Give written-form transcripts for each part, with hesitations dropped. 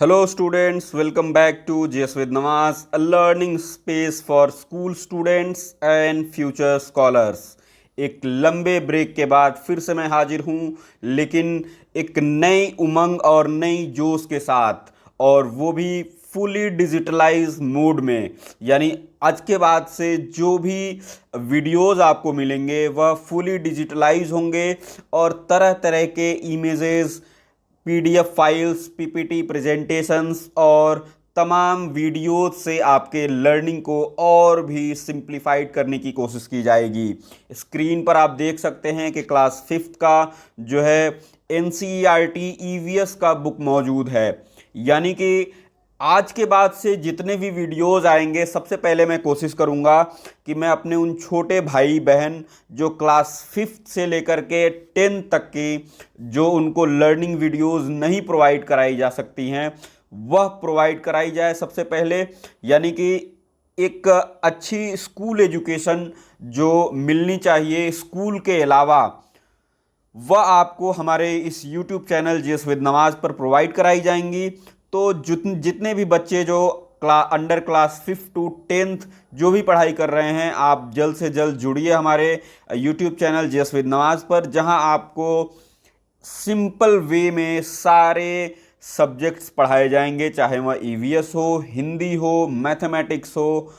Hello students, welcome back to GS with Nawaz, a learning space for school students and future scholars। एक लंबे break के बाद फिर से मैं हाजिर हूँ, लेकिन एक नई उमंग और नई जोश के साथ, और वो भी फुली डिजिटलाइज मोड में। यानी आज के बाद से जो भी वीडियोस आपको मिलेंगे वह फुली डिजिटलाइज होंगे और तरह तरह के images, PDF files, PPT presentations और तमाम वीडियोज से आपके लर्निंग को और भी सिंप्लीफाइड करने की कोशिश की जाएगी। स्क्रीन पर आप देख सकते हैं कि क्लास फिफ्थ का जो है एनसीईआरटी ईवीएस का बुक मौजूद है। यानी कि आज के बाद से जितने भी वीडियोस आएंगे, सबसे पहले मैं कोशिश करूंगा कि मैं अपने उन छोटे भाई बहन जो क्लास फिफ्थ से लेकर के 10th तक की जो उनको लर्निंग वीडियोस नहीं प्रोवाइड कराई जा सकती हैं, वह प्रोवाइड कराई जाए सबसे पहले। यानी कि एक अच्छी स्कूल एजुकेशन जो मिलनी चाहिए स्कूल के अलावा, वह आपको हमारे इस YouTube channel GS with Nawaz पर प्रोवाइड कराई जाएंगी। तो जितने भी बच्चे जो अंडर क्लास 5 to 10th जो भी पढ़ाई कर रहे हैं, आप जल्द से जल्द जुड़िए हमारे YouTube channel GS with Nawaz पर, जहां आपको सिंपल वे में सारे सब्जेक्ट्स पढ़ाए जाएंगे, चाहे वह ईवीएस हो, हिंदी हो, मैथमेटिक्स हो,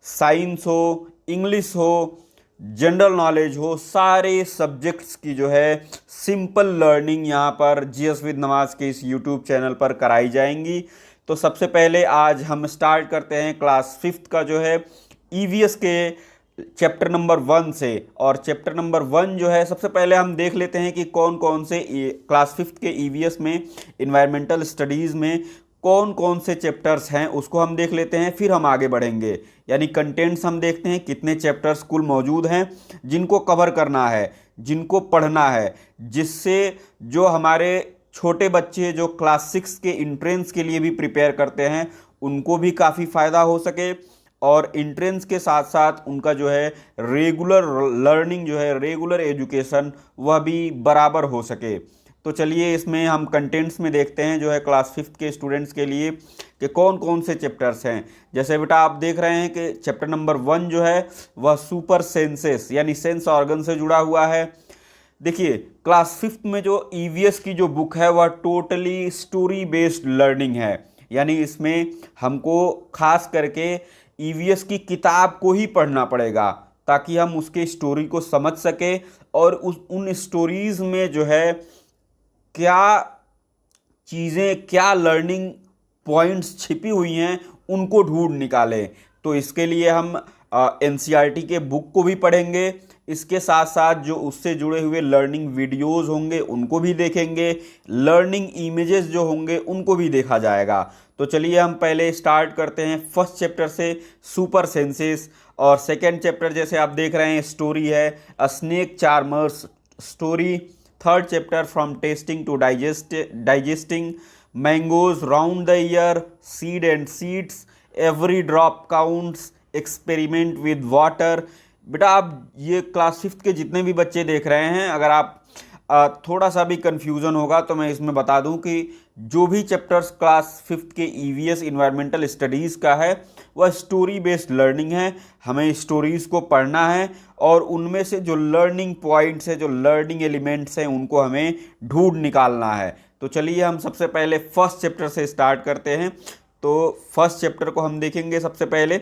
साइंस हो, इंग्लिश हो, जनरल नॉलेज हो। सारे सब्जेक्ट्स की जो है सिंपल लर्निंग यहाँ पर जीएस विद नवाज के इस यूट्यूब चैनल पर कराई जाएंगी। तो सबसे पहले आज हम स्टार्ट करते हैं क्लास फिफ्थ का जो है ईवीएस के चैप्टर नंबर 1 से। और चैप्टर नंबर 1 जो है, सबसे पहले हम देख लेते हैं कि कौन कौन से क्लास फिफ्थ के ईवीएस में, इन्वायरमेंटल स्टडीज़ में कौन कौन से चैप्टर्स हैं, उसको हम देख लेते हैं, फिर हम आगे बढ़ेंगे। यानी कंटेंट्स हम देखते हैं कितने चैप्टर्स कुल मौजूद हैं जिनको कवर करना है, जिनको पढ़ना है, जिससे जो हमारे छोटे बच्चे जो क्लास 6 के इंट्रेंस के लिए भी प्रिपेयर करते हैं उनको भी काफ़ी फ़ायदा हो सके, और इंट्रेंस के साथ साथ उनका जो है रेगुलर लर्निंग जो है, रेगुलर एजुकेशन, वह भी बराबर हो सके। तो चलिए इसमें हम कंटेंट्स में देखते हैं जो है क्लास फिफ्थ के स्टूडेंट्स के लिए कि कौन कौन से चैप्टर्स हैं। जैसे बेटा आप देख रहे हैं कि चैप्टर नंबर 1 जो है वह सुपर सेंसेस यानी सेंस ऑर्गन से जुड़ा हुआ है। देखिए, क्लास फिफ्थ में जो ईवीएस की जो बुक है वह टोटली स्टोरी बेस्ड लर्निंग है। यानी इसमें हमको खास करके ईवीएस की किताब को ही पढ़ना पड़ेगा ताकि हम उसके स्टोरी को समझ सके और उन स्टोरीज में जो है क्या चीज़ें, क्या लर्निंग पॉइंट्स छिपी हुई हैं, उनको ढूंढ निकालें। तो इसके लिए हम एनसीईआरटी के बुक को भी पढ़ेंगे, इसके साथ साथ जो उससे जुड़े हुए लर्निंग वीडियोस होंगे उनको भी देखेंगे, लर्निंग इमेजेस जो होंगे उनको भी देखा जाएगा। तो चलिए हम पहले स्टार्ट करते हैं फर्स्ट चैप्टर से, सुपर सेंसेस। और सेकेंड चैप्टर जैसे आप देख रहे हैं स्टोरी है, a snake charmer's story. Third chapter from tasting to digesting, mangoes round the year, seed and seeds, every drop counts, experiment with water. बेटा आप ये क्लास फिफ्थ के जितने भी बच्चे देख रहे हैं, अगर आप थोड़ा सा भी कन्फ्यूज़न होगा तो मैं इसमें बता दूं कि जो भी चैप्टर्स क्लास फिफ्थ के ईवीएस इन्वायरमेंटल स्टडीज़ का है वह स्टोरी बेस्ड लर्निंग है। हमें स्टोरीज़ को पढ़ना है और उनमें से जो लर्निंग पॉइंट्स है, जो लर्निंग एलिमेंट्स हैं, उनको हमें ढूंढ निकालना है। तो चलिए हम सबसे पहले फर्स्ट चैप्टर से स्टार्ट करते हैं। तो फर्स्ट चैप्टर को हम देखेंगे सबसे पहले।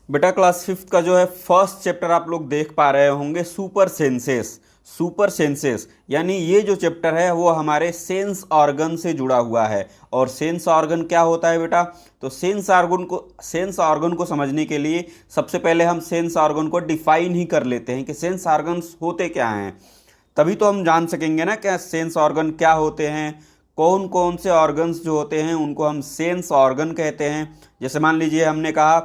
बेटा क्लास फिफ्थ का जो है फर्स्ट चैप्टर आप लोग देख पा रहे होंगे, सुपर सेंसेस। सुपर सेंसेस यानी ये जो चैप्टर है वो हमारे सेंस ऑर्गन से जुड़ा हुआ है। और सेंस ऑर्गन क्या होता है बेटा? तो सेंस ऑर्गन को समझने के लिए सबसे पहले हम सेंस ऑर्गन को डिफाइन ही कर लेते हैं कि सेंस ऑर्गन्स होते क्या हैं। तभी तो हम जान सकेंगे ना क्या सेंस ऑर्गन क्या होते हैं, कौन कौन से ऑर्गन्स जो होते हैं उनको हम सेंस ऑर्गन कहते हैं। जैसे मान लीजिए हमने कहा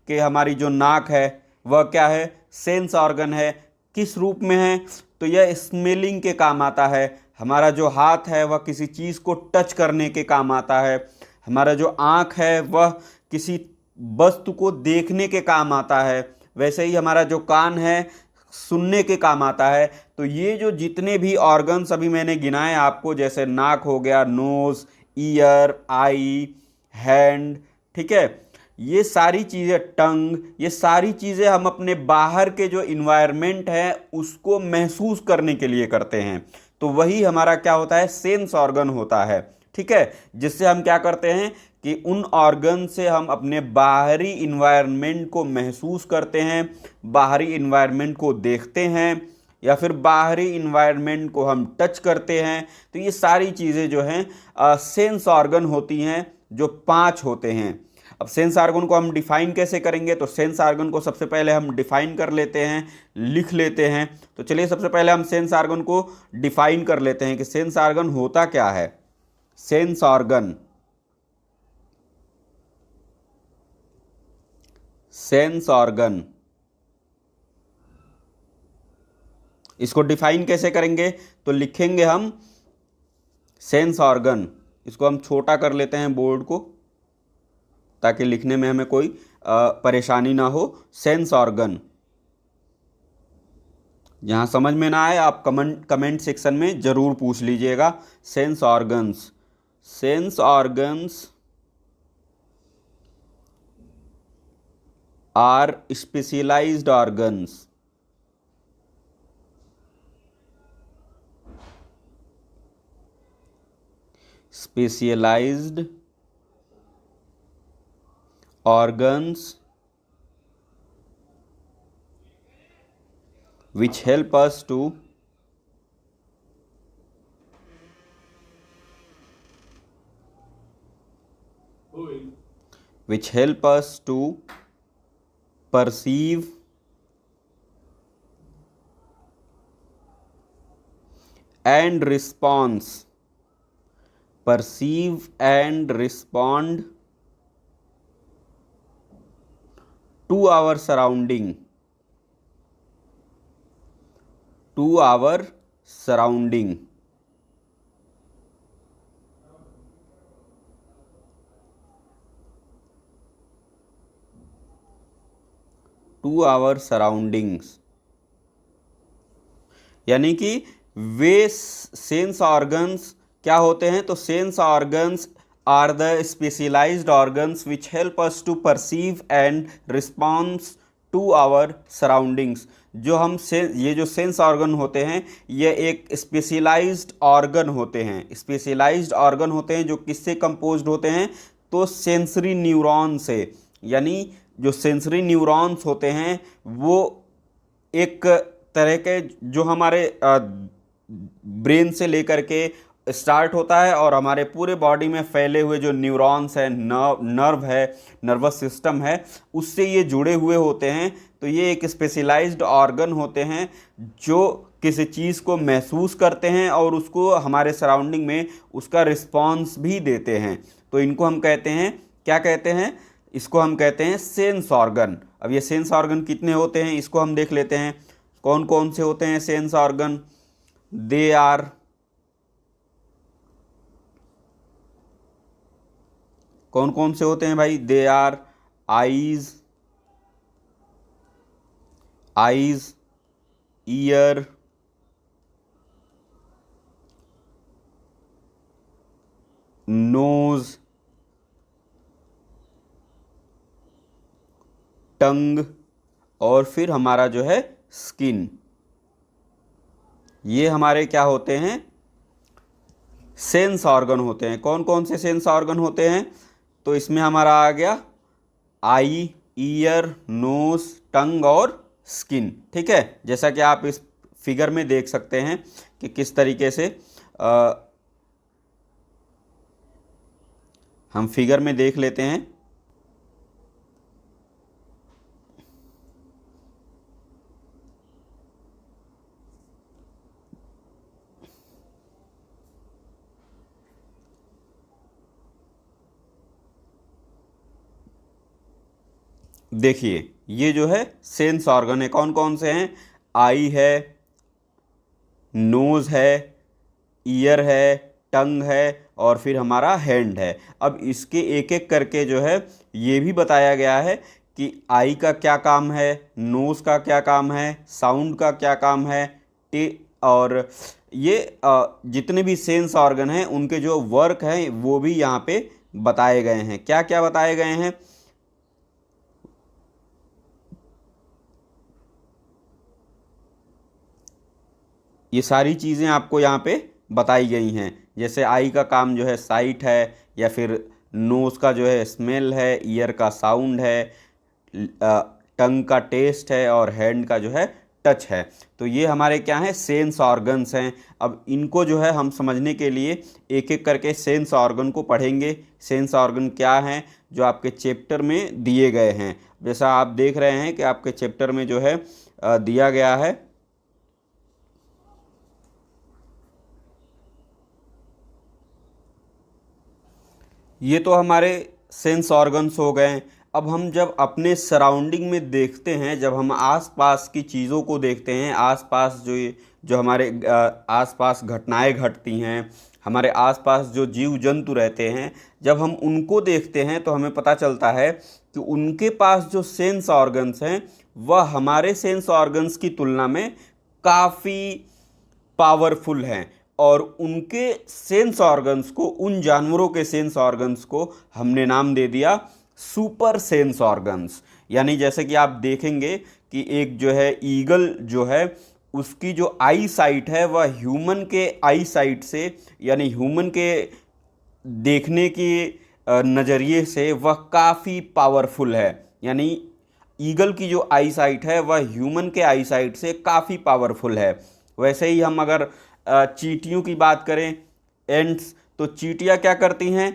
कि हमारी जो नाक है वह क्या है, सेंस ऑर्गन है। किस रूप में है? तो यह स्मेलिंग के काम आता है। हमारा जो हाथ है वह किसी चीज़ को टच करने के काम आता है। हमारा जो आँख है वह किसी वस्तु को देखने के काम आता है। वैसे ही हमारा जो कान है सुनने के काम आता है। तो ये जो जितने भी ऑर्गन्स अभी मैंने गिनाए आपको, जैसे नाक हो गया, नोज, ईयर, आई, हैंड, ठीक है, ये सारी चीज़ें, टंग, ये सारी चीज़ें हम अपने बाहर के जो इन्वायरमेंट है उसको महसूस करने के लिए करते हैं। तो वही हमारा क्या होता है, सेंस ऑर्गन होता है, ठीक है, जिससे हम क्या करते हैं कि उन ऑर्गन से हम अपने बाहरी इन्वायरमेंट को महसूस करते हैं, बाहरी इन्वायरमेंट को देखते हैं, या फिर बाहरी इन्वायरमेंट को हम टच करते हैं। तो ये सारी चीज़ें जो हैं सेंस ऑर्गन होती हैं, जो 5 होते हैं। अब सेंस ऑर्गन को हम डिफाइन कैसे करेंगे, तो सेंस ऑर्गन को सबसे पहले हम डिफाइन कर लेते हैं, लिख लेते हैं। तो चलिए सबसे पहले हम सेंस ऑर्गन को डिफाइन कर लेते हैं कि सेंस ऑर्गन होता क्या है। सेंस ऑर्गन, सेंस ऑर्गन, इसको डिफाइन कैसे करेंगे, तो लिखेंगे हम सेंस ऑर्गन, इसको हम छोटा कर लेते हैं बोर्ड को ताकि लिखने में हमें कोई परेशानी ना हो। सेंस ऑर्गन, यहाँ समझ में ना आए आप कमेंट सेक्शन में ज़रूर पूछ लीजिएगा। Sense organs, sense organs are specialized organs, specialized organs which help us to perceive and respond to our surrounding, to our surrounding. To our surroundings, यानी कि वे सेंस ऑर्गन्स क्या होते हैं, तो sense organs are the specialized organs which help us to perceive and response to our surroundings. जो हम ये जो सेंस ऑर्गन होते हैं ये एक स्पेशलाइज्ड ऑर्गन होते हैं, स्पेशलाइज्ड ऑर्गन होते हैं जो किससे कंपोज्ड होते हैं, तो सेंसरी न्यूरॉन से। यानी जो सेंसरी न्यूरॉन्स होते हैं वो एक तरह के जो हमारे ब्रेन से लेकर के स्टार्ट होता है और हमारे पूरे बॉडी में फैले हुए जो न्यूरॉन्स हैं, नर्व है, नर्वस सिस्टम है, उससे ये जुड़े हुए होते हैं। तो ये एक स्पेशलाइज्ड ऑर्गन होते हैं जो किसी चीज़ को महसूस करते हैं और उसको हमारे सराउंडिंग में उसका रिस्पॉन्स भी देते हैं। तो इनको हम कहते हैं, क्या कहते हैं, इसको हम कहते हैं सेंस ऑर्गन। अब ये सेंस ऑर्गन कितने होते हैं इसको हम देख लेते हैं। कौन कौन से होते हैं सेंस ऑर्गन, दे आर कौन कौन से होते हैं भाई, they are eyes, ear, nose, tongue और फिर हमारा जो है स्किन। ये हमारे क्या होते हैं, सेंस ऑर्गन होते हैं। कौन कौन से सेंस ऑर्गन होते हैं, तो इसमें हमारा आ गया आई, ईयर, नोज, टंग और स्किन। ठीक है, जैसा कि आप इस फिगर में देख सकते हैं कि किस तरीके से हम फिगर में देख लेते हैं। देखिए ये जो है सेंस ऑर्गन है, कौन कौन से हैं, आई है, नोज है, ईयर है, टंग है और फिर हमारा हैंड है। अब इसके एक एक करके जो है ये भी बताया गया है कि आई का क्या काम है, नोज़ का क्या काम है, साउंड का क्या काम है, और ये जितने भी सेंस ऑर्गन हैं उनके जो वर्क हैं वो भी यहाँ पे बताए गए हैं। क्या क्या बताए गए हैं? ये सारी चीज़ें आपको यहाँ पे बताई गई हैं। जैसे आई का काम जो है साइट है, या फिर नोज़ का जो है स्मेल है, ईयर का साउंड है, टंग का टेस्ट है, और हैंड का जो है टच है। तो ये हमारे क्या हैं, सेंस ऑर्गन्स हैं। अब इनको जो है हम समझने के लिए एक एक करके सेंस ऑर्गन को पढ़ेंगे। सेंस ऑर्गन क्या हैं जो आपके चैप्टर में दिए गए हैं। जैसा आप देख रहे हैं कि आपके चैप्टर में जो है दिया गया है, ये तो हमारे सेंस ऑर्गन्स हो गए। अब हम जब अपने सराउंडिंग में देखते हैं, जब हम आसपास की चीज़ों को देखते हैं, आसपास जो हमारे आसपास घटनाएं घटती हैं, हमारे आसपास जो जीव जंतु रहते हैं, जब हम उनको देखते हैं तो हमें पता चलता है कि उनके पास जो सेंस ऑर्गन्स हैं वह हमारे सेंस ऑर्गन्स की तुलना में काफ़ी पावरफुल हैं। और उनके सेंस ऑर्गन्स को, उन जानवरों के सेंस ऑर्गन्स को हमने नाम दे दिया सुपर सेंस ऑर्गन्स। यानी जैसे कि आप देखेंगे कि एक जो है ईगल जो है, उसकी जो आई साइट है वह ह्यूमन के आई साइट से, यानी ह्यूमन के देखने के नज़रिए से वह काफ़ी पावरफुल है। यानी ईगल की जो आई साइट है वह ह्यूमन के आई साइट से काफ़ी पावरफुल है। वैसे ही हम अगर चींटियों की बात करें, एंट्स, तो चींटियाँ क्या करती हैं?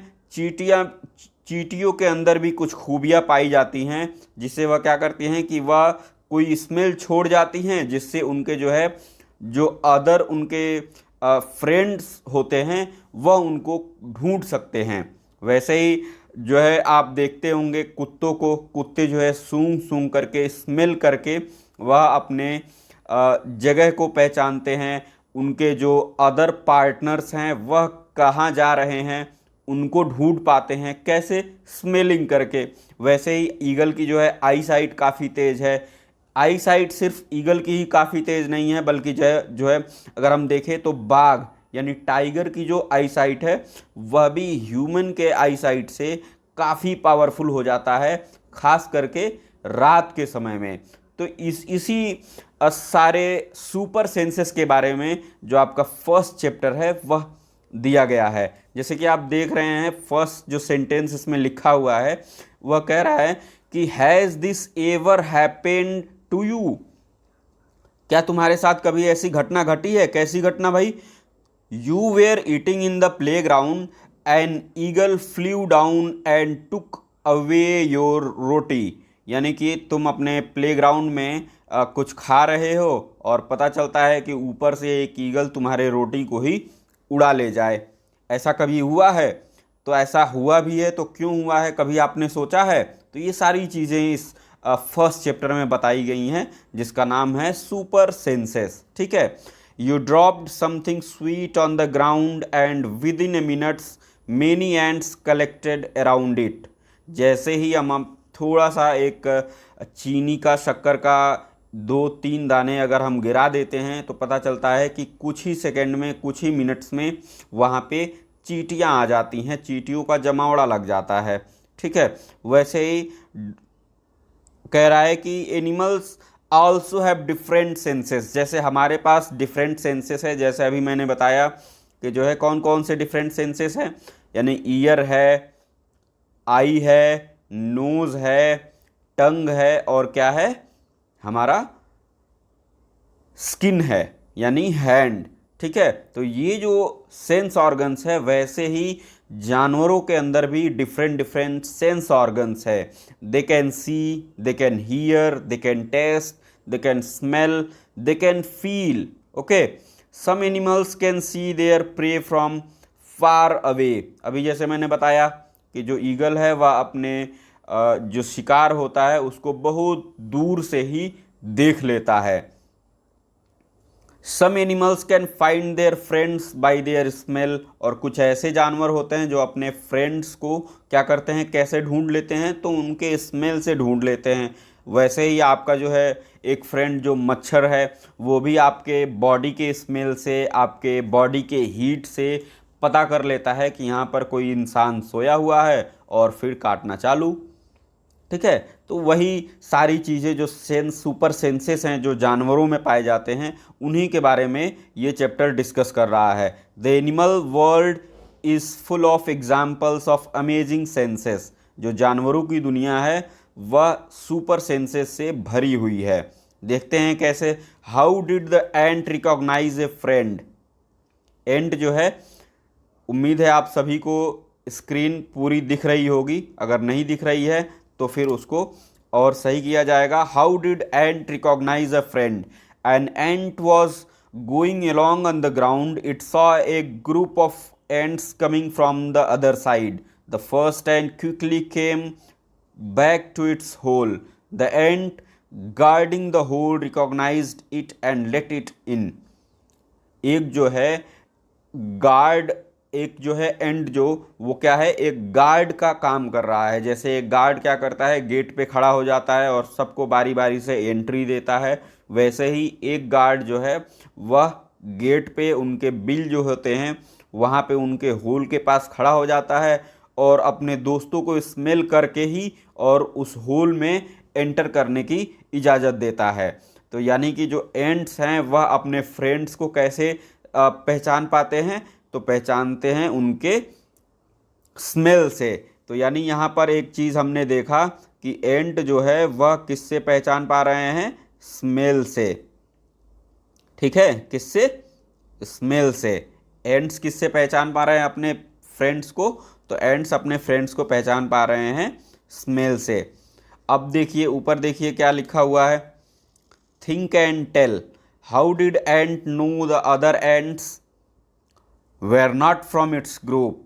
चींटियों के अंदर भी कुछ खूबियाँ पाई जाती हैं, जिससे वह क्या करती हैं कि वह कोई स्मेल छोड़ जाती हैं, जिससे उनके जो है जो अदर उनके फ्रेंड्स होते हैं वह उनको ढूंढ सकते हैं। वैसे ही जो है आप देखते होंगे कुत्तों को, कुत्ते जो है सूंघ सूंघ करके, स्मेल करके वह अपने जगह को पहचानते हैं। उनके जो अदर पार्टनर्स हैं वह कहाँ जा रहे हैं उनको ढूंढ पाते हैं। कैसे? स्मेलिंग करके। वैसे ही ईगल की जो है आई साइट काफ़ी तेज़ है। आई साइट सिर्फ ईगल की ही काफ़ी तेज़ नहीं है, बल्कि जो है अगर हम देखें तो बाघ यानी टाइगर की जो आई साइट है वह भी ह्यूमन के आई साइट से काफ़ी पावरफुल हो जाता है, खास करके रात के समय में। तो इसी सारे सुपर सेंसेस के बारे में जो आपका फर्स्ट चैप्टर है वह दिया गया है। जैसे कि आप देख रहे हैं फर्स्ट जो सेंटेंस इसमें लिखा हुआ है वह कह रहा है कि has this ever happened to you? क्या तुम्हारे साथ कभी ऐसी घटना घटी है? कैसी घटना भाई? You were eating in the playground an eagle flew down and took away your roti. यानी कि तुम अपने प्लेग्राउंड में कुछ खा रहे हो और पता चलता है कि ऊपर से एक ईगल तुम्हारे रोटी को ही उड़ा ले जाए। ऐसा कभी हुआ है? तो ऐसा हुआ भी है तो क्यों हुआ है, कभी आपने सोचा है? तो ये सारी चीज़ें इस फर्स्ट चैप्टर में बताई गई हैं, जिसका नाम है सुपर सेंसेस। ठीक है। You dropped something sweet on the ground and with in A minutes many ends collected around it. जैसे ही हम थोड़ा सा एक चीनी का, शक्कर का 2-3 दाने अगर हम गिरा देते हैं तो पता चलता है कि कुछ ही सेकंड में, कुछ ही मिनट्स में वहाँ पे चींटियाँ आ जाती हैं, चींटियों का जमावड़ा लग जाता है। ठीक है। वैसे ही कह रहा है कि animals also have different senses. जैसे हमारे पास डिफरेंट सेंसेस है, जैसे अभी मैंने बताया कि जो है कौन कौन से डिफरेंट सेंसेस हैं, यानी ईयर है, आई है, नोज़ है, टंग है, और क्या है हमारा स्किन है यानी हैंड। ठीक है। तो ये जो सेंस ऑर्गन्स है, वैसे ही जानवरों के अंदर भी डिफरेंट डिफरेंट सेंस ऑर्गन्स है। They can see, they can hear, they can taste, they can smell, they can feel. Okay. Some animals can see their prey from far away. अभी जैसे मैंने बताया कि जो ईगल है वह अपने जो शिकार होता है उसको बहुत दूर से ही देख लेता है। Some animals can find their friends by their smell, और कुछ ऐसे जानवर होते हैं जो अपने फ्रेंड्स को क्या करते हैं, कैसे ढूंढ लेते हैं, तो उनके स्मेल से ढूंढ लेते हैं। वैसे ही आपका जो है एक फ्रेंड जो मच्छर है, वो भी आपके बॉडी के स्मेल से, आपके बॉडी के हीट से पता कर लेता है कि यहाँ पर कोई इंसान सोया हुआ है और फिर काटना चालू। ठीक है, तो वही सारी चीज़ें जो सुपर सेंसेस हैं जो जानवरों में पाए जाते हैं, उन्हीं के बारे में ये चैप्टर डिस्कस कर रहा है। The animal world is full of examples of amazing senses. जो जानवरों की दुनिया है वह सुपर सेंसेस से भरी हुई है। देखते हैं कैसे। How did the ant recognise a friend. Ant जो है, उम्मीद है आप सभी को स्क्रीन पूरी दिख रही होगी, अगर नहीं दिख रही है तो फिर उसको और सही किया जाएगा। How did ant recognize a friend. An ant was going along on the ground. It saw a group of ants coming from the other side. The first ant quickly came back to its hole. The ant guarding the hole recognized it and let it in. एक जो है guard, एक जो है and जो, वो क्या है, एक गार्ड का काम कर रहा है। जैसे एक गार्ड क्या करता है, गेट पे खड़ा हो जाता है और सबको बारी बारी से एंट्री देता है, वैसे ही एक गार्ड जो है वह गेट पे उनके बिल जो होते हैं वहाँ पे उनके होल के पास खड़ा हो जाता है और अपने दोस्तों को स्मेल करके ही और उस होल में एंटर करने की इजाज़त देता है। तो यानी कि जो एंट्स हैं वह अपने फ्रेंड्स को कैसे पहचान पाते हैं, तो पहचानते हैं उनके स्मेल से। तो यानी यहाँ पर एक चीज़ हमने देखा कि एंट जो है वह किससे पहचान पा रहे हैं, स्मेल से। ठीक है, किससे, स्मेल से। एंट्स किससे पहचान पा रहे हैं अपने फ्रेंड्स को, तो एंट्स अपने फ्रेंड्स को पहचान पा रहे हैं स्मेल से। अब देखिए ऊपर देखिए क्या लिखा हुआ है, think and tell. How did ant know the other ants were not from its group.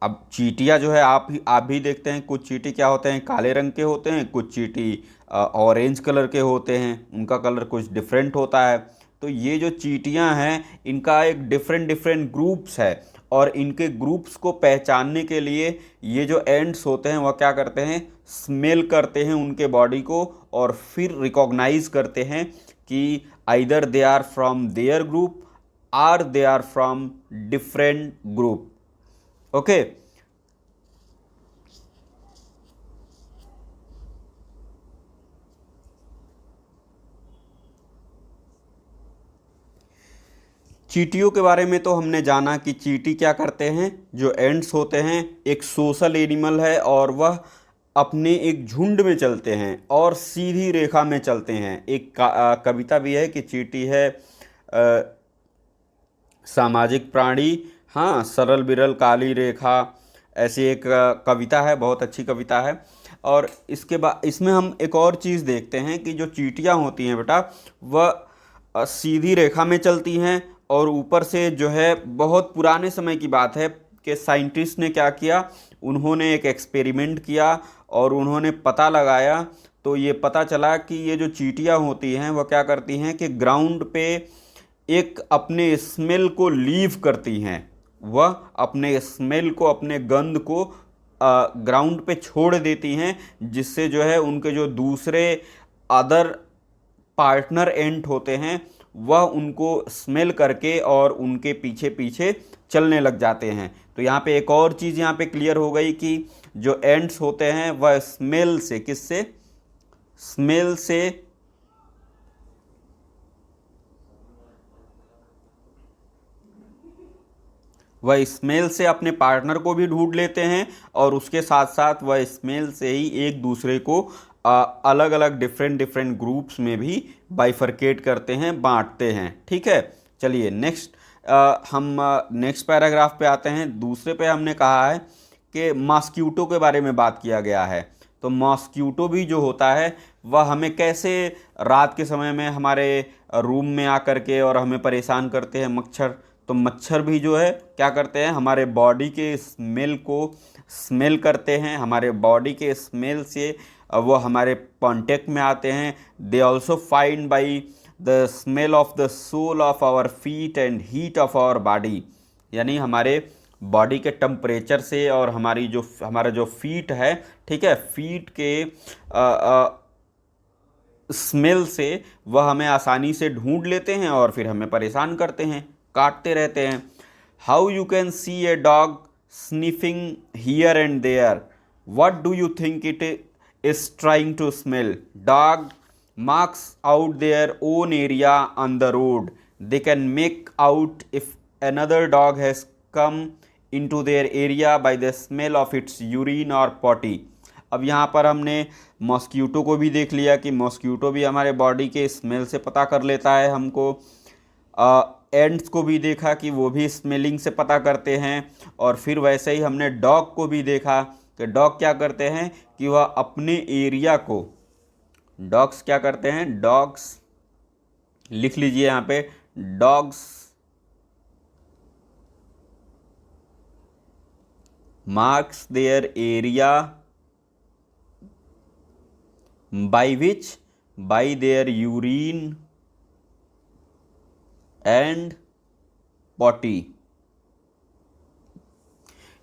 अब चींटियाँ जो है आप भी देखते हैं, कुछ चींटी क्या होते हैं, काले रंग के होते हैं, कुछ चींटी ऑरेंज कलर के होते हैं, उनका कलर कुछ डिफरेंट होता है। तो ये जो चींटियाँ हैं इनका एक डिफरेंट डिफरेंट ग्रुप्स है, और इनके ग्रुप्स को पहचानने के लिए ये जो एंट्स होते हैं वह क्या करते हैं, स्मेल करते हैं उनके बॉडी को और फिर रिकॉग्नाइज करते हैं कि either they are from their group or they are from different group. Okay, चींटियों के बारे में तो हमने जाना कि चींटी क्या करते हैं, जो एंट्स होते हैं एक सोशल एनिमल है और वह अपने एक झुंड में चलते हैं और सीधी रेखा में चलते हैं। एक कविता भी है कि चींटी है सामाजिक प्राणी, हाँ, सरल बिरल काली रेखा, ऐसी एक कविता है, बहुत अच्छी कविता है। और इसके बाद इसमें हम एक और चीज़ देखते हैं कि जो चींटियाँ होती हैं बेटा, वह सीधी रेखा में चलती हैं, और ऊपर से जो है बहुत पुराने समय की बात है कि साइंटिस्ट ने क्या किया, उन्होंने एक एक्सपेरिमेंट किया और उन्होंने पता लगाया, तो ये पता चला कि ये जो चींटियाँ होती हैं वह क्या करती हैं कि ग्राउंड पे एक अपने स्मेल को लीव करती हैं, वह अपने स्मेल को, अपने गंध को ग्राउंड पे छोड़ देती हैं, जिससे जो है उनके जो दूसरे अदर पार्टनर एंट होते हैं वह उनको स्मेल करके और उनके पीछे पीछे चलने लग जाते हैं। तो यहाँ पे एक और चीज़ यहाँ पे क्लियर हो गई कि जो एंट्स होते हैं वह स्मेल से, किससे, स्मेल से वह स्मेल से अपने पार्टनर को भी ढूंढ लेते हैं और उसके साथ साथ वह स्मेल से ही एक दूसरे को अलग अलग डिफरेंट डिफरेंट ग्रुप्स में भी बाइफरकेट करते हैं, बांटते हैं। ठीक है, चलिए नेक्स्ट हम नेक्स्ट पैराग्राफ पे आते हैं। दूसरे पे हमने कहा है कि मॉस्क्यूटो के बारे में बात किया गया है। तो मॉस्क्यूटो भी जो होता है वह हमें कैसे रात के समय में हमारे रूम में आकर के और हमें परेशान करते हैं, मच्छर। तो मच्छर भी जो है क्या करते हैं, हमारे बॉडी के स्मेल को स्मेल करते हैं, हमारे बॉडी के स्मेल से वो हमारे कांटेक्ट में आते हैं। They also find by the smell of the sole of our feet and heat of our body, यानी हमारे बॉडी के टेम्परेचर से और हमारा जो फीट है, ठीक है, फीट के स्मेल से वह हमें आसानी से ढूंढ लेते हैं और फिर हमें परेशान करते हैं, काटते रहते हैं। How you can see a dog sniffing here and there, what do you think it is trying to smell? Dog marks out their own area on the road. They can make out if another dog has come into their area by the smell of its urine or potty. अब यहाँ पर हमने mosquito को भी देख लिया कि mosquito भी हमारे बॉडी के स्मेल से पता कर लेता है हमको। एंड्स को भी देखा कि वो भी स्मेलिंग से पता करते हैं। और फिर वैसे ही हमने डॉग को भी देखा कि डॉग क्या करते हैं कि वह अपने एरिया को, डॉग्स क्या करते हैं, डॉग्स लिख लीजिए यहाँ पे, dogs marks their area by which, bye there urine and potty.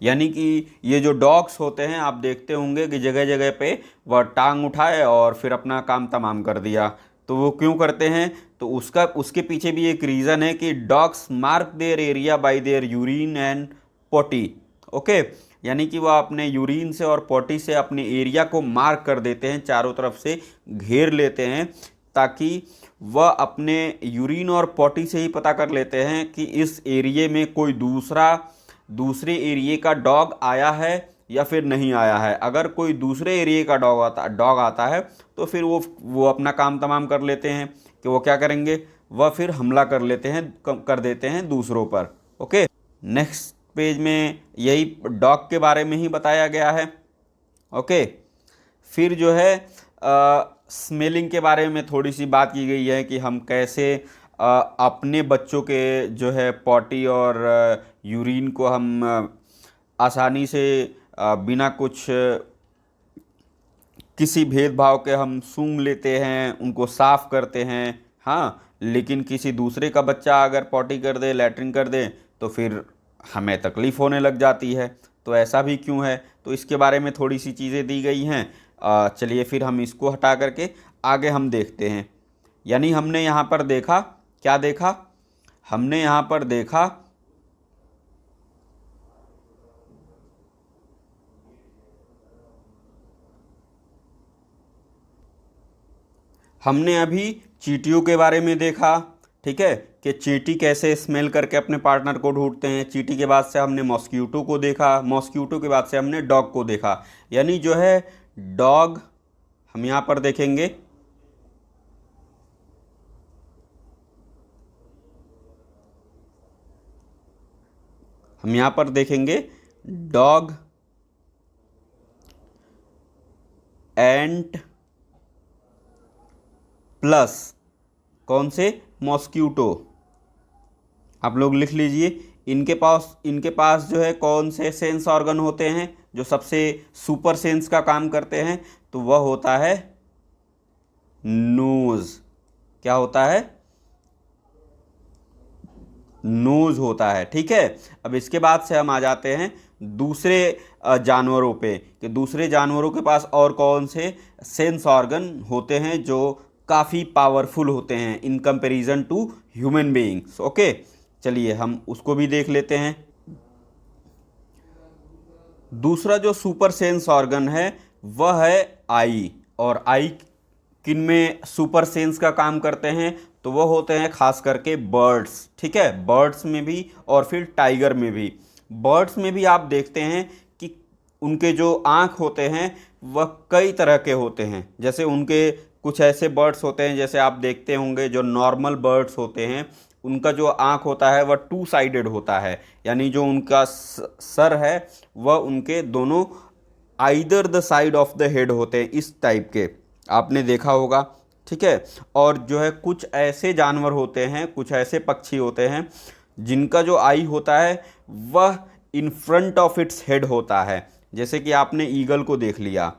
यानी कि ये जो डॉग्स होते हैं आप देखते होंगे कि जगह जगह पे वह टांग उठाए और फिर अपना काम तमाम कर दिया। तो वो क्यों करते हैं, तो उसके पीछे भी एक रीज़न है कि dogs mark their area bye there urine and potty. Okay, यानी कि वह अपने यूरिन से और पॉटी से अपने एरिया को मार्क कर देते हैं, चारों तरफ से घेर लेते हैं, ताकि वह अपने यूरिन और पॉटी से ही पता कर लेते हैं कि इस एरिए में कोई दूसरे एरिए का डॉग आया है या फिर नहीं आया है। अगर कोई दूसरे एरिए का डॉग आता है तो फिर वो अपना काम तमाम कर लेते हैं कि वो क्या करेंगे, वह फिर हमला कर देते हैं दूसरों पर। ओके, नेक्स्ट पेज में यही डॉग के बारे में ही बताया गया है। ओके, फिर जो है स्मेलिंग के बारे में थोड़ी सी बात की गई है कि हम कैसे अपने बच्चों के जो है पॉटी और यूरिन को हम आसानी से बिना कुछ किसी भेदभाव के हम सूंघ लेते हैं, उनको साफ़ करते हैं। हाँ, लेकिन किसी दूसरे का बच्चा अगर पॉटी कर दे, लैट्रिन कर दे, तो फिर हमें तकलीफ़ होने लग जाती है। तो ऐसा भी क्यों है, तो इसके बारे में थोड़ी सी चीज़ें दी गई हैं। चलिए फिर हम इसको हटा करके आगे हम देखते हैं। यानी हमने यहाँ पर देखा, क्या देखा, हमने यहाँ पर देखा हमने अभी चींटियों के बारे में देखा, ठीक है, कि चींटी कैसे स्मेल करके अपने पार्टनर को ढूंढते हैं। चींटी के बाद से हमने मॉस्क्यूटो को देखा, मॉस्क्यूटो के बाद से हमने डॉग को देखा। यानी जो है डॉग, हम यहाँ पर देखेंगे डॉग एंट प्लस कौन से, मॉस्क्यूटो। आप लोग लिख लीजिए, इनके पास जो है कौन से सेंस ऑर्गन होते हैं जो सबसे सुपर सेंस का काम करते हैं, तो वह होता है नोज। क्या होता है, नोज होता है, ठीक है। अब इसके बाद से हम आ जाते हैं दूसरे जानवरों पे कि दूसरे जानवरों के पास और कौन से सेंस ऑर्गन होते हैं जो काफ़ी पावरफुल होते हैं in comparison to human beings. Okay, चलिए हम उसको भी देख लेते हैं। दूसरा जो सुपर सेंस ऑर्गन है वह है आई। और आई किन में सुपर सेंस का काम करते हैं, तो वो होते हैं खास करके बर्ड्स, ठीक है, बर्ड्स में भी और फिर टाइगर में भी। बर्ड्स में भी आप देखते हैं कि उनके जो आँख होते हैं वह कई तरह के होते हैं। जैसे उनके कुछ ऐसे बर्ड्स होते हैं, जैसे आप देखते होंगे जो नॉर्मल बर्ड्स होते हैं उनका जो आँख होता है वह टू साइडेड होता है, यानी जो उनका सर है वह उनके दोनों either the side of the head होते हैं, इस टाइप के आपने देखा होगा, ठीक है। और जो है कुछ ऐसे जानवर होते हैं, कुछ ऐसे पक्षी होते हैं जिनका जो आई होता है वह in front of its head होता है। जैसे कि आपने ईगल को देख लिया,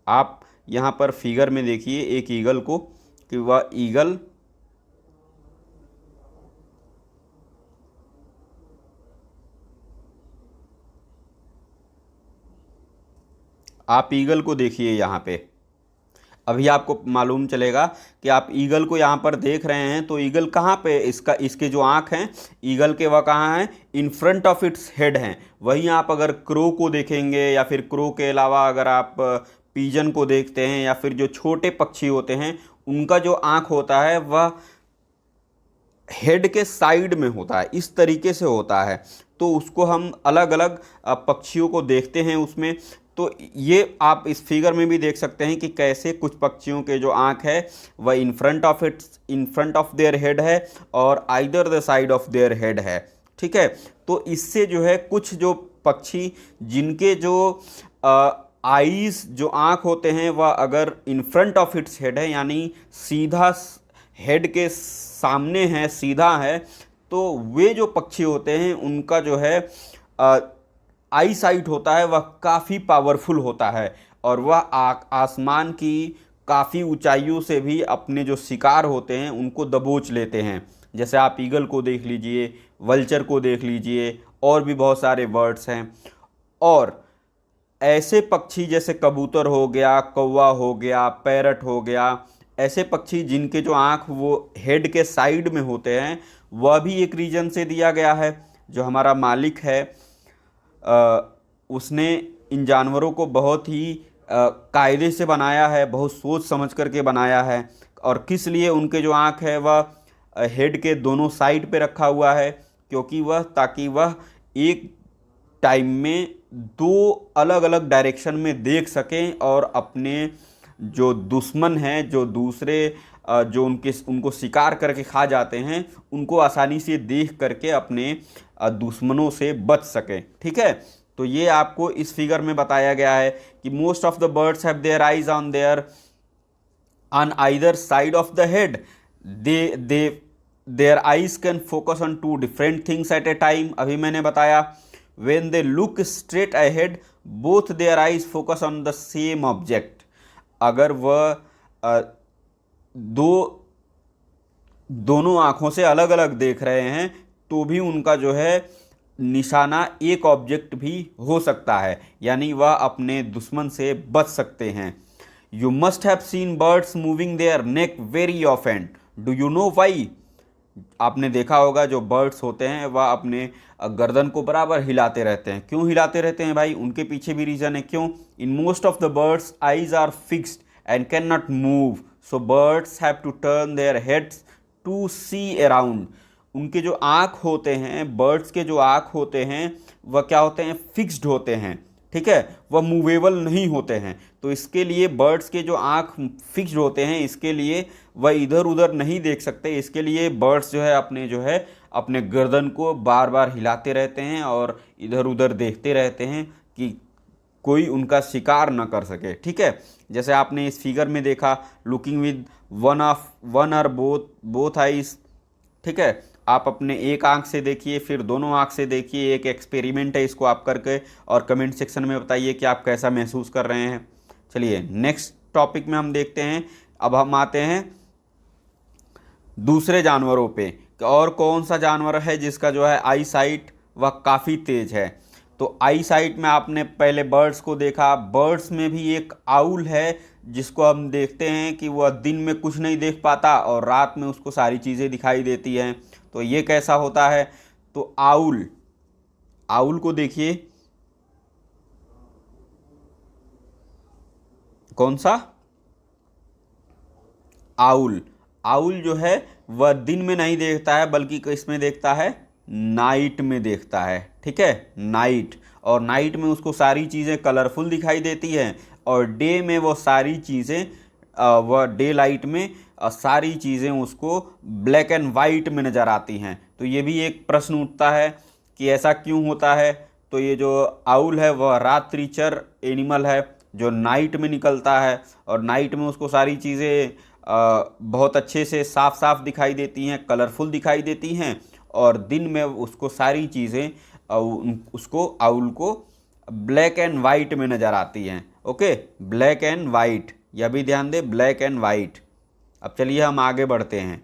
आप यहाँ पर फिगर में देखिए एक ईगल को कि वह ईगल आप ईगल को देखिए यहाँ पे, अभी आपको मालूम चलेगा कि आप ईगल को यहाँ पर देख रहे हैं तो ईगल कहाँ पे, इसके जो आँख हैं ईगल के, वह कहाँ हैं, in front of its head हैं। वहीं आप अगर क्रो को देखेंगे या फिर क्रो के अलावा अगर आप पीजन को देखते हैं या फिर जो छोटे पक्षी होते हैं उनका जो आँख होता है वह हेड के साइड में होता है, इस तरीके से होता है। तो उसको हम अलग अलग पक्षियों को देखते हैं उसमें। तो ये आप इस फिगर में भी देख सकते हैं कि कैसे कुछ पक्षियों के जो आँख है वह in front of their head है और either the side of their head है। ठीक है, तो इससे जो है कुछ जो पक्षी जिनके जो आईज जो आँख होते हैं वह अगर in front of its head है यानी सीधा हेड के सामने है, सीधा है, तो वे जो पक्षी होते हैं उनका जो है आई साइट होता है वह काफ़ी पावरफुल होता है और वह आसमान की काफ़ी ऊंचाइयों से भी अपने जो शिकार होते हैं उनको दबोच लेते हैं। जैसे आप ईगल को देख लीजिए, वल्चर को देख लीजिए, और भी बहुत सारे बर्ड्स हैं। और ऐसे पक्षी जैसे कबूतर हो गया, कौवा हो गया, पैरट हो गया, ऐसे पक्षी जिनके जो आँख वो हेड के साइड में होते हैं, वह भी एक रीजन से दिया गया है। जो हमारा मालिक है उसने इन जानवरों को बहुत ही कायदे से बनाया है, बहुत सोच समझ करके बनाया है। और किस लिए उनके जो आँख है वह हेड के दोनों साइड पे रखा हुआ है, क्योंकि वह ताकि वह एक टाइम में दो अलग अलग डायरेक्शन में देख सकें और अपने जो दुश्मन हैं, जो दूसरे जो उनको शिकार करके खा जाते हैं, उनको आसानी से देख करके अपने दुश्मनों से बच सकें। ठीक है, तो ये आपको इस फिगर में बताया गया है कि most of the birds have their eyes on either side of the head. They their eyes can focus on two different things at a time. अभी मैंने बताया when they look straight ahead both their eyes focus on the same object। अगर वह दोनों आँखों से अलग अलग देख रहे हैं तो भी उनका जो है निशाना एक ऑब्जेक्ट भी हो सकता है, यानी वह अपने दुश्मन से बच सकते हैं। You must have seen birds moving their neck very often, do you know why. आपने देखा होगा जो बर्ड्स होते हैं वह अपने गर्दन को बराबर हिलाते रहते हैं। क्यों हिलाते रहते हैं भाई, उनके पीछे भी रीज़न है। क्यों, in most of the birds eyes are fixed and can not move, so birds have to turn their heads to see around. उनके जो आँख होते हैं, बर्ड्स के जो आँख होते हैं वह क्या होते हैं, फिक्स्ड होते हैं। ठीक है, वह मूवेबल नहीं होते हैं। तो इसके लिए बर्ड्स के जो आँख फिक्स्ड होते हैं, इसके लिए वह इधर उधर नहीं देख सकते। इसके लिए बर्ड्स जो है अपने गर्दन को बार बार हिलाते रहते हैं और इधर उधर देखते रहते हैं कि कोई उनका शिकार न कर सके। ठीक है, जैसे आपने इस फिगर में देखा, लुकिंग विद वन और बोथ आइज। ठीक है, आप अपने एक आंख से देखिए, फिर दोनों आंख से देखिए। एक एक्सपेरिमेंट है, इसको आप करके और कमेंट सेक्शन में बताइए कि आप कैसा महसूस कर रहे हैं। चलिए नेक्स्ट टॉपिक में हम देखते हैं। अब हम आते हैं दूसरे जानवरों पे कि और कौन सा जानवर है जिसका जो है आई साइट वह काफ़ी तेज है। तो आई साइट में आपने पहले बर्ड्स को देखा, बर्ड्स में भी एक आउल है जिसको हम देखते हैं कि वह दिन में कुछ नहीं देख पाता और रात में उसको सारी चीज़ें दिखाई देती हैं। तो ये कैसा होता है, तो आउल को देखिए, कौन सा, आउल जो है वह दिन में नहीं देखता है बल्कि किसमें देखता है, नाइट में देखता है। ठीक है, नाइट, और नाइट में उसको सारी चीज़ें कलरफुल दिखाई देती हैं और डे में वो सारी चीज़ें वह डे लाइट में सारी चीज़ें उसको ब्लैक एंड वाइट में नज़र आती हैं। तो ये भी एक प्रश्न उठता है कि ऐसा क्यों होता है। तो ये जो आउल है वह रात्रिचर एनिमल है जो नाइट में निकलता है और नाइट में उसको सारी चीज़ें बहुत अच्छे से साफ साफ दिखाई देती हैं, कलरफुल दिखाई देती हैं, और दिन में उसको सारी चीज़ें उसको आउल को ब्लैक एंड वाइट में नज़र आती हैं। ओके, ब्लैक एंड वाइट, यह भी ध्यान दें, ब्लैक एंड वाइट। अब चलिए हम आगे बढ़ते हैं।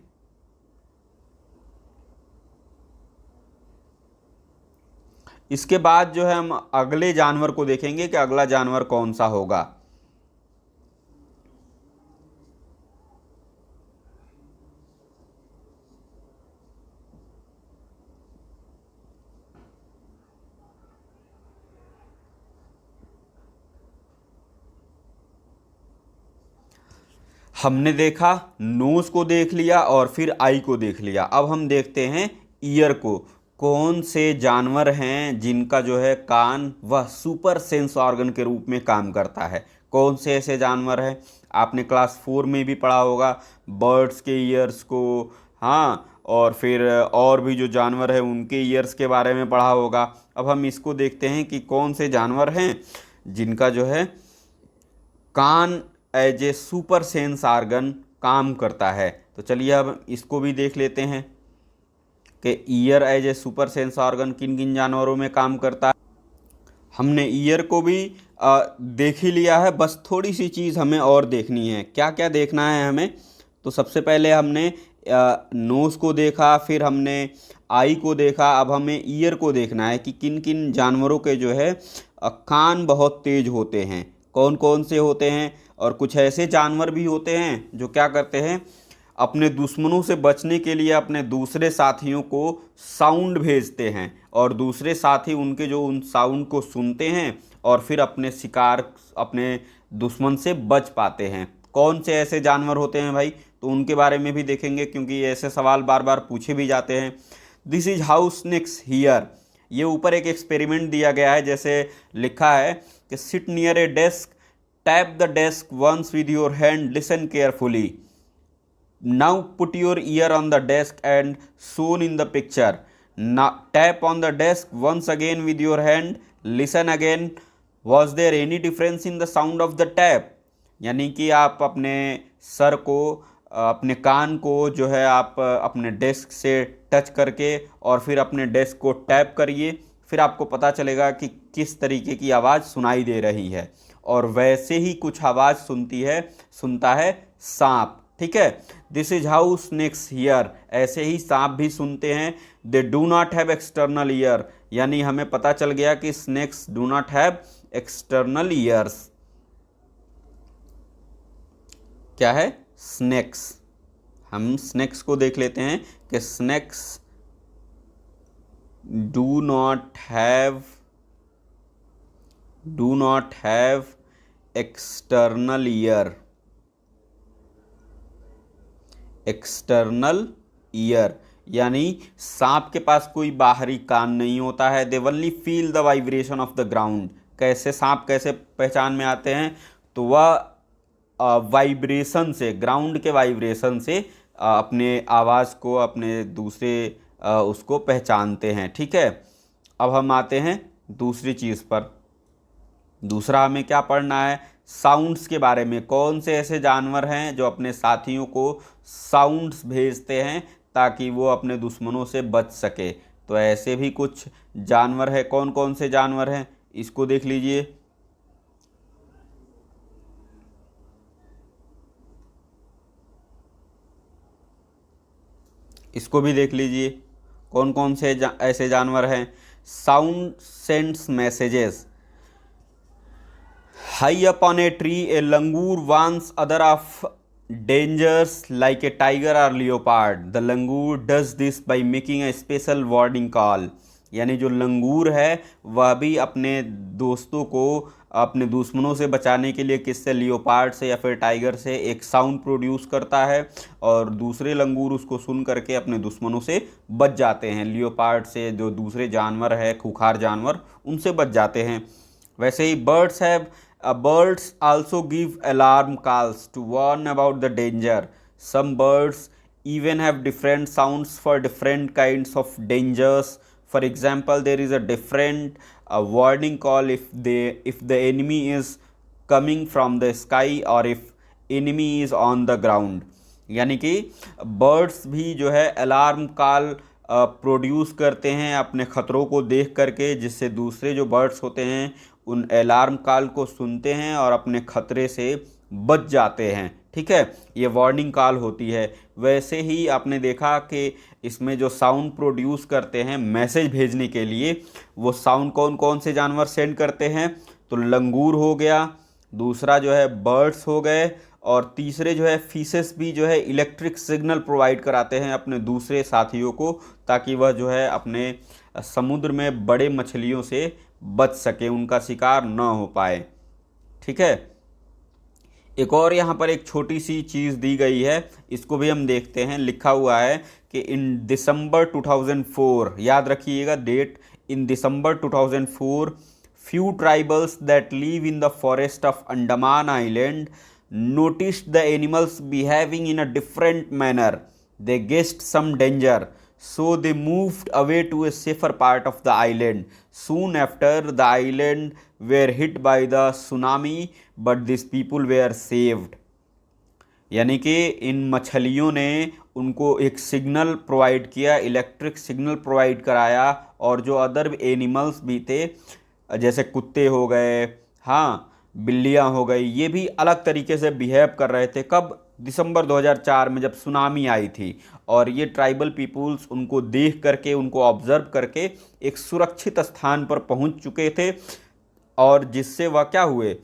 इसके बाद जो है हम अगले जानवर को देखेंगे कि अगला जानवर कौन सा होगा। हमने देखा, नोज को देख लिया और फिर आई को देख लिया। अब हम देखते हैं ईयर को। कौन से जानवर हैं जिनका जो है कान वह सुपर सेंस ऑर्गन के रूप में काम करता है। कौन से ऐसे जानवर हैं? आपने क्लास 4 में भी पढ़ा होगा बर्ड्स के ईयर्स को, हाँ, और फिर और भी जो जानवर है उनके ईयर्स के बारे में पढ़ा होगा। अब हम इसको देखते हैं कि कौन से जानवर हैं जिनका जो है कान as a super sense organ काम करता है। तो चलिए अब इसको भी देख लेते हैं कि ear as a super sense organ किन किन जानवरों में काम करता है। हमने ईयर को भी देख ही लिया है, बस थोड़ी सी चीज़ हमें और देखनी है। क्या क्या देखना है हमें? तो सबसे पहले हमने नोज़ को देखा, फिर हमने आई को देखा। अब हमें ईयर को देखना है कि किन किन जानवरों के जो है कान बहुत तेज होते हैं, कौन कौन से होते हैं। और कुछ ऐसे जानवर भी होते हैं जो क्या करते हैं, अपने दुश्मनों से बचने के लिए अपने दूसरे साथियों को साउंड भेजते हैं और दूसरे साथी उनके जो उन साउंड को सुनते हैं और फिर अपने शिकार, अपने दुश्मन से बच पाते हैं। कौन से ऐसे जानवर होते हैं भाई? तो उनके बारे में भी देखेंगे, क्योंकि ऐसे सवाल बार बार पूछे भी जाते हैं। This is how snakes hear. ये ऊपर एक एक्सपेरिमेंट दिया गया है, जैसे लिखा है कि sit near a desk, tap the desk once with your hand, listen carefully. Now put your ear on the desk and shown in the picture. Now tap on the desk once again with your hand. Listen again. Was there any difference in the sound of the tap? यानी कि आप अपने sir को, अपने कान को जो है आप अपने डेस्क से टच करके और फिर अपने डेस्क को टैप करिए, फिर आपको पता चलेगा कि किस तरीके की आवाज़ सुनाई दे रही है। और वैसे ही कुछ आवाज़ सुनता है सांप। ठीक है, this is how snakes hear. ऐसे ही सांप भी सुनते हैं। They do not have external ear, यानी हमें पता चल गया कि snakes do not have external ears. क्या है? स्नेक्स। हम स्नेक्स को देख लेते हैं कि snakes do not have external ear. External ear यानी सांप के पास कोई बाहरी कान नहीं होता है। They only feel the vibration of the ground. कैसे सांप कैसे पहचान में आते हैं? तो वह वाइब्रेशन से, ग्राउंड के वाइब्रेशन से अपने आवाज़ को, अपने दूसरे उसको पहचानते हैं। ठीक है, अब हम आते हैं दूसरी चीज़ पर। दूसरा हमें क्या पढ़ना है? साउंड्स के बारे में। कौन से ऐसे जानवर हैं जो अपने साथियों को साउंड्स भेजते हैं ताकि वो अपने दुश्मनों से बच सके। तो ऐसे भी कुछ जानवर हैं। कौन कौन से जानवर हैं इसको देख लीजिए। इसको भी देख लीजिए, कौन कौन से ऐसे जानवर हैं। Sound sends messages. High up on a tree, a langur warns other of dangers like a tiger or leopard. The langur does this by making a special warning call. यानी जो लंगूर है वह भी अपने दोस्तों को अपने दुश्मनों से बचाने के लिए किससे, लियोपार्ड से या फिर टाइगर से, एक साउंड प्रोड्यूस करता है और दूसरे लंगूर उसको सुन करके अपने दुश्मनों से बच जाते हैं। लियोपार्ड से, जो दूसरे जानवर है खूंखार जानवर, उनसे बच जाते हैं। वैसे ही birds also give alarm calls to warn about the danger. Some birds even have different sounds for different kinds of dangers. For example, there is a different warning call if the enemy is coming from the sky or if enemy is on the ground. यानी कि birds भी जो है alarm call produce करते हैं अपने ख़तरों को देख करके, जिससे दूसरे जो बर्ड्स होते हैं उन अलार्म कॉल को सुनते हैं और अपने ख़तरे से बच जाते हैं। ठीक है, ये वार्निंग कॉल होती है। वैसे ही आपने देखा कि इसमें जो साउंड प्रोड्यूस करते हैं मैसेज भेजने के लिए, वो साउंड कौन कौन से जानवर सेंड करते हैं? तो लंगूर हो गया, दूसरा जो है बर्ड्स हो गए, और तीसरे जो है फिशेस भी जो है इलेक्ट्रिक सिग्नल प्रोवाइड कराते हैं अपने दूसरे साथियों को, ताकि वह जो है अपने समुद्र में बड़े मछलियों से बच सके, उनका शिकार न हो पाए। ठीक है, एक और यहाँ पर एक छोटी सी चीज़ दी गई है, इसको भी हम देखते हैं। लिखा हुआ है कि इन दिसंबर 2004, याद रखिएगा date, in December 2004 few tribals that live in the forest of Andaman Island noticed the animals behaving in a different manner. They guessed some danger, so they moved away to a safer part of the island. Soon after, the island were hit by the tsunami, but these people were saved. यानी कि इन मछलियों ने उनको एक signal provide किया, electric signal provide कराया, और जो अदर एनिमल्स भी थे जैसे कुत्ते हो गए, हाँ बिल्लियाँ हो गई, ये भी अलग तरीके से बिहेव कर रहे थे। कब? दिसंबर 2004 में, जब सुनामी आई थी। और ये ट्राइबल पीपुल्स उनको देख करके, उनको ऑब्जर्व करके एक सुरक्षित स्थान पर पहुंच चुके थे, और जिससे वह क्या हुए,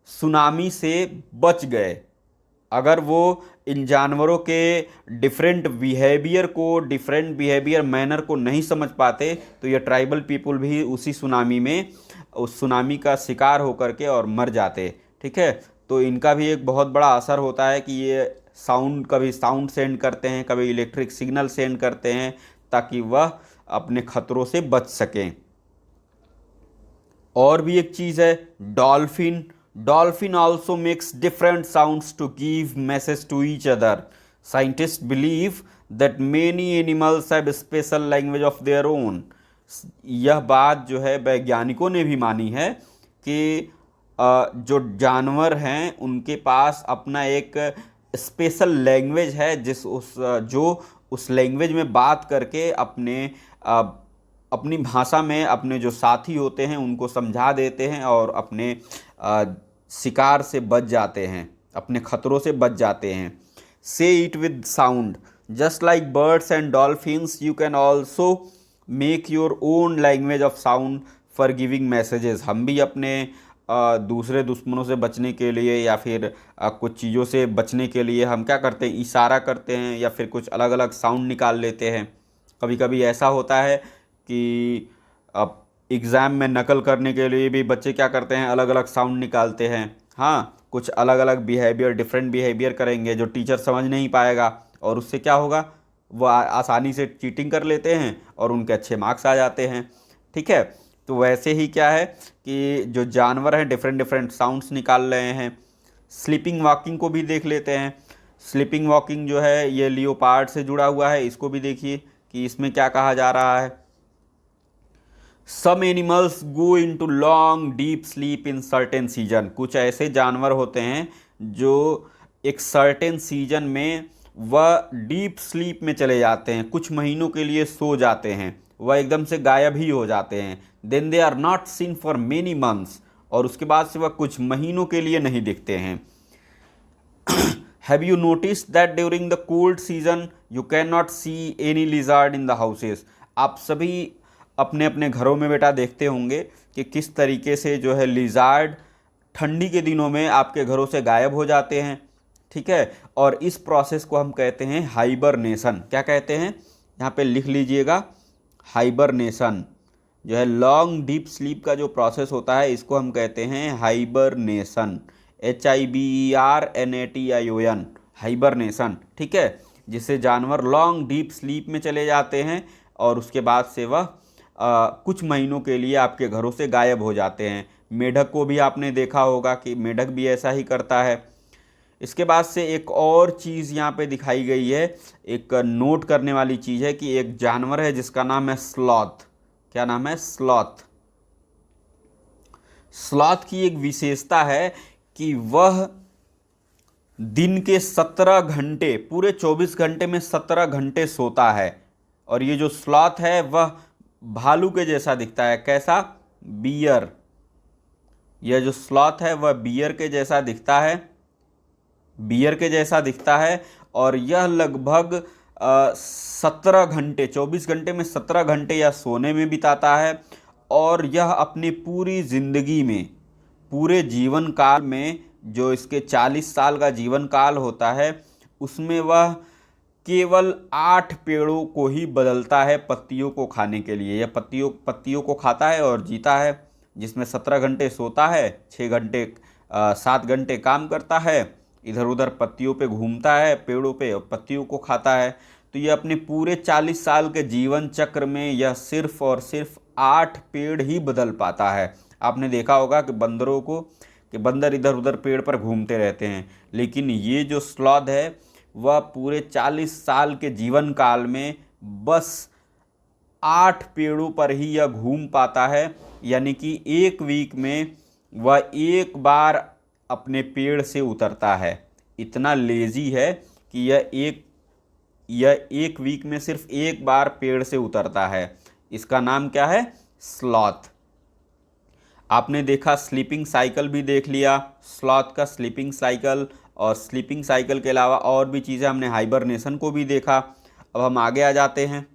सुनामी से बच गए। अगर वो इन जानवरों के डिफरेंट बिहेवियर मैनर को नहीं समझ पाते, तो ये ट्राइबल पीपल भी उसी सुनामी में, उस सुनामी का शिकार होकर के और मर जाते। ठीक है, तो इनका भी एक बहुत बड़ा असर होता है कि ये कभी साउंड सेंड करते हैं, कभी इलेक्ट्रिक सिग्नल सेंड करते हैं, ताकि वह अपने खतरों से बच सकें। और भी एक चीज़ है, dolphin. Dolphin also makes different sounds to give message to each other. Scientists believe that many animals have special language of their own. यह बात जो है वैज्ञानिकों ने भी मानी है कि जो जानवर हैं उनके पास अपना एक स्पेशल लैंग्वेज है, जो उस लैंग्वेज में बात करके अपनी भाषा में अपने जो साथी होते हैं उनको समझा देते हैं, और अपने शिकार से बच जाते हैं, अपने खतरों से बच जाते हैं। से it with sound, just like birds and dolphins, you can also make your own language of sound for giving messages. हम भी अपने दूसरे दुश्मनों से बचने के लिए, या फिर कुछ चीज़ों से बचने के लिए हम क्या करते हैं, इशारा करते हैं, या फिर कुछ अलग अलग साउंड निकाल लेते हैं। कभी कभी ऐसा होता है कि एग्ज़ाम में नकल करने के लिए भी बच्चे क्या करते हैं, अलग अलग साउंड निकालते हैं। हाँ, कुछ अलग अलग डिफरेंट बिहेवियर करेंगे जो टीचर समझ नहीं पाएगा, और उससे क्या होगा, वो आसानी से चीटिंग कर लेते हैं और उनके अच्छे मार्क्स आ जाते हैं। ठीक है, तो वैसे ही क्या है कि जो जानवर हैं डिफरेंट साउंड्स निकाल रहे हैं। स्लीपिंग वॉकिंग को भी देख लेते हैं। स्लीपिंग वॉकिंग जो है ये लियोपार्ड से जुड़ा हुआ है, इसको भी देखिए कि इसमें क्या कहा जा रहा है। Some animals go into long deep sleep in certain season. कुछ ऐसे जानवर होते हैं जो एक सर्टेन सीजन में वह डीप स्लीप में चले जाते हैं, कुछ महीनों के लिए सो जाते हैं, वह एकदम से गायब ही हो जाते हैं। Then they are not seen for many months, और उसके बाद से वह कुछ महीनों के लिए नहीं दिखते हैं। Have you notice that during the cold season you can not see any lizard in the houses. आप सभी अपने अपने घरों में बेटा देखते होंगे कि किस तरीके से जो है लिजार्ड ठंडी के दिनों में आपके घरों से गायब हो जाते हैं। ठीक है, और इस प्रोसेस को हम कहते हैं हाइबरनेशन। क्या कहते हैं, यहाँ पे लिख लीजिएगा, हाइबरनेशन। जो है लॉन्ग डीप स्लीप का जो प्रोसेस होता है इसको हम कहते हैं हाइबरनेशन, HIBERNATION, हाइबरनेशन। ठीक है, जिससे जानवर लॉन्ग डीप स्लीप में चले जाते हैं, और उसके बाद से वह कुछ महीनों के लिए आपके घरों से गायब हो जाते हैं। मेढक को भी आपने देखा होगा कि मेढक भी ऐसा ही करता है। इसके बाद से एक और चीज़ यहाँ पे दिखाई गई है, एक नोट करने वाली चीज़ है कि एक जानवर है जिसका नाम है स्लॉथ। क्या नाम है? स्लॉथ। स्लॉथ की एक विशेषता है कि वह दिन के 17 घंटे, पूरे 24 घंटे में 17 घंटे सोता है। और ये जो स्लॉथ है वह भालू के जैसा दिखता है। कैसा? बियर। यह जो स्लॉथ है वह बियर के जैसा दिखता है। बियर के जैसा दिखता है और यह लगभग 17 घंटे, 24 घंटे में 17 घंटे यह सोने में बिताता है और यह अपनी पूरी जिंदगी में, पूरे जीवन काल में, जो इसके 40 साल का जीवन काल होता है उसमें वह केवल 8 पेड़ों को ही बदलता है पत्तियों को खाने के लिए। यह पत्तियों को खाता है और जीता है, जिसमें 17 घंटे सोता है, 6 घंटे 7 घंटे काम करता है, इधर उधर पत्तियों पे घूमता है, पेड़ों पे, और पत्तियों को खाता है। तो यह अपने पूरे 40 साल के जीवन चक्र में यह सिर्फ और सिर्फ 8 पेड़ ही बदल पाता है। आपने देखा होगा कि बंदरों को, कि बंदर इधर उधर पेड़ पर घूमते रहते हैं, लेकिन ये जो स्लॉथ है वह पूरे 40 साल के जीवन काल में बस 8 पेड़ों पर ही यह घूम पाता है। यानी कि एक वीक में वह एक बार अपने पेड़ से उतरता है। इतना लेजी है कि यह एक वीक में सिर्फ एक बार पेड़ से उतरता है। इसका नाम क्या है? स्लॉथ। आपने देखा स्लीपिंग साइकिल भी देख लिया, स्लॉथ का स्लीपिंग साइकिल, और स्लीपिंग साइकिल के अलावा और भी चीज़ें हमने हाइबरनेशन को भी देखा। अब हम आगे आ जाते हैं।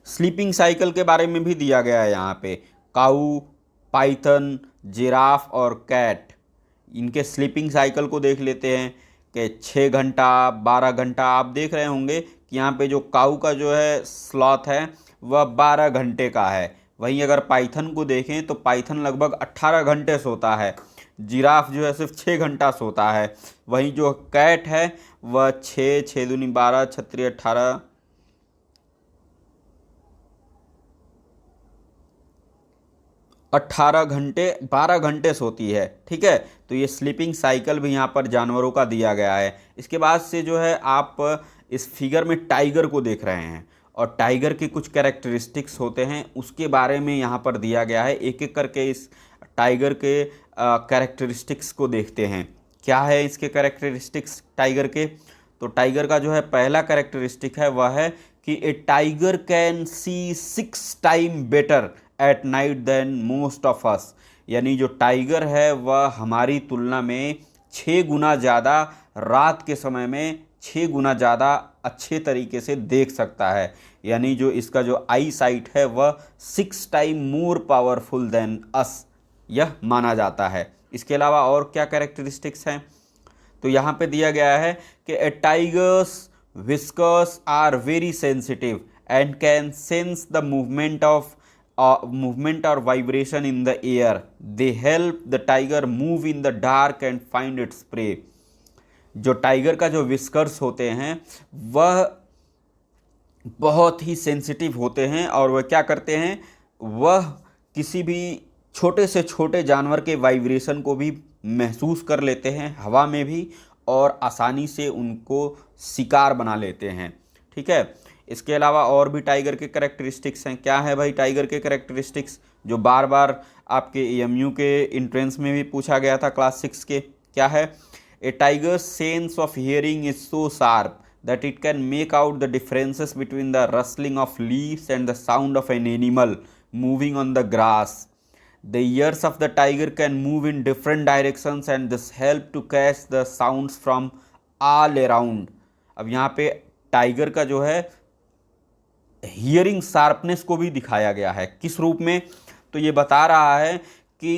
स्लीपिंग साइकिल के बारे में भी दिया गया है यहाँ पे। काऊ, पाइथन, जिराफ और कैट, इनके स्लीपिंग साइकिल को देख लेते हैं कि 6 घंटा, 12 घंटा। आप देख रहे होंगे कि यहाँ पे जो काऊ का जो है स्लॉथ है वह 12 घंटे का है। वहीं अगर पाइथन को देखें तो पाइथन लगभग 18 घंटे सोता है। जिराफ जो है सिर्फ 6 घंटा सोता है। वहीं जो कैट है वह 6 दूनी 12, 6 18, 18 घंटे, 12 घंटे सोती है। ठीक है, तो ये स्लीपिंग साइकिल भी यहाँ पर जानवरों का दिया गया है। इसके बाद से जो है आप इस फिगर में टाइगर को देख रहे हैं, और टाइगर के कुछ कैरेक्टरिस्टिक्स होते हैं उसके बारे में यहाँ पर दिया गया है। एक एक करके इस टाइगर के कैरेक्टरिस्टिक्स को देखते हैं। क्या है इसके कैरेक्टरिस्टिक्स टाइगर के? तो टाइगर का जो है पहला कैरेक्टरिस्टिक है वह है कि a tiger can see 6 time better at night than most of us. यानी जो टाइगर है वह हमारी तुलना में 6 गुना ज़्यादा रात के समय में 6 गुना ज़्यादा अच्छे तरीके से देख सकता है। यानी जो इसका जो आई साइट है वह 6 time more powerful than us, यह माना जाता है। इसके अलावा और क्या कैरेक्टरिस्टिक्स हैं? तो यहाँ पे दिया गया है कि ए tigers whiskers are very sensitive and can sense the movement or vibration in the air. They help the tiger move in the dark and find its prey. जो टाइगर का जो विस्कर्स होते हैं वह बहुत ही सेंसिटिव होते हैं, और वह क्या करते हैं, वह किसी भी छोटे से छोटे जानवर के वाइब्रेशन को भी महसूस कर लेते हैं हवा में भी, और आसानी से उनको शिकार बना लेते हैं। ठीक है, इसके अलावा और भी टाइगर के कैरेक्टरिस्टिक्स हैं। क्या है भाई टाइगर के कैरेक्टरिस्टिक्स, जो बार बार आपके एएमयू के एंट्रेंस में भी पूछा गया था क्लास 6 के? क्या है? A tiger sense of hearing is so sharp that it can make out the differences between the rustling of leaves and the sound of an animal moving on the grass. The ears of the tiger can move in different directions and this help to catch the sounds from all around. अब यहाँ पे tiger का जो है hearing sharpness को भी दिखाया गया है। किस रूप में? तो ये बता रहा है कि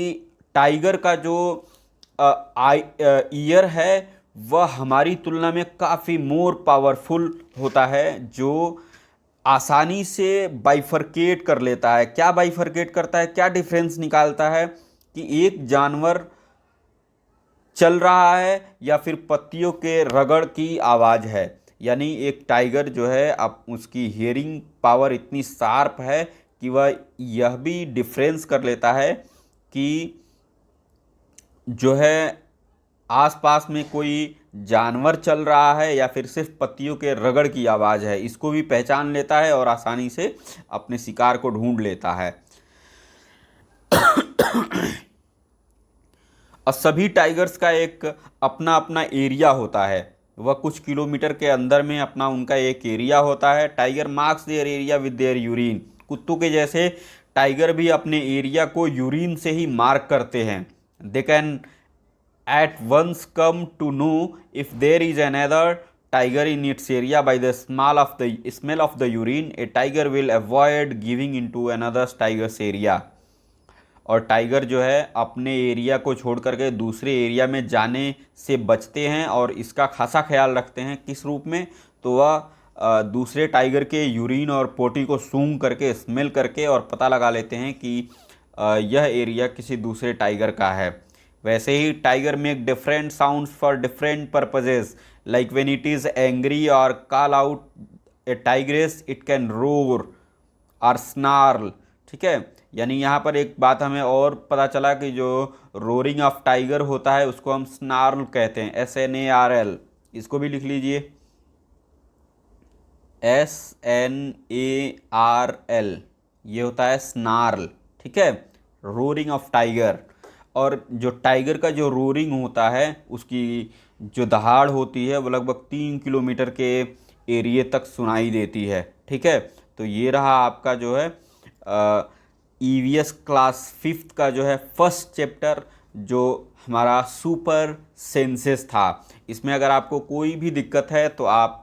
टाइगर का जो ईयर है वह हमारी तुलना में काफ़ी मोर पावरफुल होता है, जो आसानी से बाइफरकेट कर लेता है। क्या बाइफरकेट करता है, क्या डिफरेंस निकालता है कि एक जानवर चल रहा है या फिर पत्तियों के रगड़ की आवाज़ है। यानी एक टाइगर जो है, अब उसकी हियरिंग पावर इतनी शार्प है कि वह यह भी डिफरेंस कर लेता है कि जो है आसपास में कोई जानवर चल रहा है या फिर सिर्फ पत्तियों के रगड़ की आवाज़ है। इसको भी पहचान लेता है और आसानी से अपने शिकार को ढूंढ लेता है। और सभी टाइगर्स का एक अपना अपना एरिया होता है। वह कुछ किलोमीटर के अंदर में अपना उनका एक एरिया होता है। Tiger marks their area with their urine. कुत्तों के जैसे टाइगर भी अपने एरिया को यूरिन से ही मार्क करते हैं। They can at once come to know if there is another tiger in its area by the smell of the urine. A tiger will avoid giving into another tiger's area. और tiger जो है अपने area को छोड़ करके दूसरे area में जाने से बचते हैं और इसका खासा ख्याल रखते हैं। किस रूप में? तो वह दूसरे टाइगर के यूरिन और पोटी को सूंघ करके, स्मेल करके और पता लगा लेते हैं कि यह एरिया किसी दूसरे टाइगर का है। वैसे ही tiger make different sounds for different purposes, like when it is angry or call out a tigress it can roar or snarl. ठीक है, यानी यहाँ पर एक बात हमें और पता चला कि जो रोरिंग ऑफ टाइगर होता है उसको हम स्नार्ल कहते हैं, SNARL। इसको भी लिख लीजिए, SNARL, ये होता है स्नार्ल। ठीक है, रोरिंग ऑफ टाइगर। और जो टाइगर का जो रोरिंग होता है उसकी जो दहाड़ होती है वो लगभग 3 किलोमीटर के एरिए तक सुनाई देती है। ठीक है, तो ये रहा आपका जो है EVS क्लास 5th का जो है फर्स्ट चैप्टर, जो हमारा सुपर सेंसेस था। इसमें अगर आपको कोई भी दिक्कत है तो आप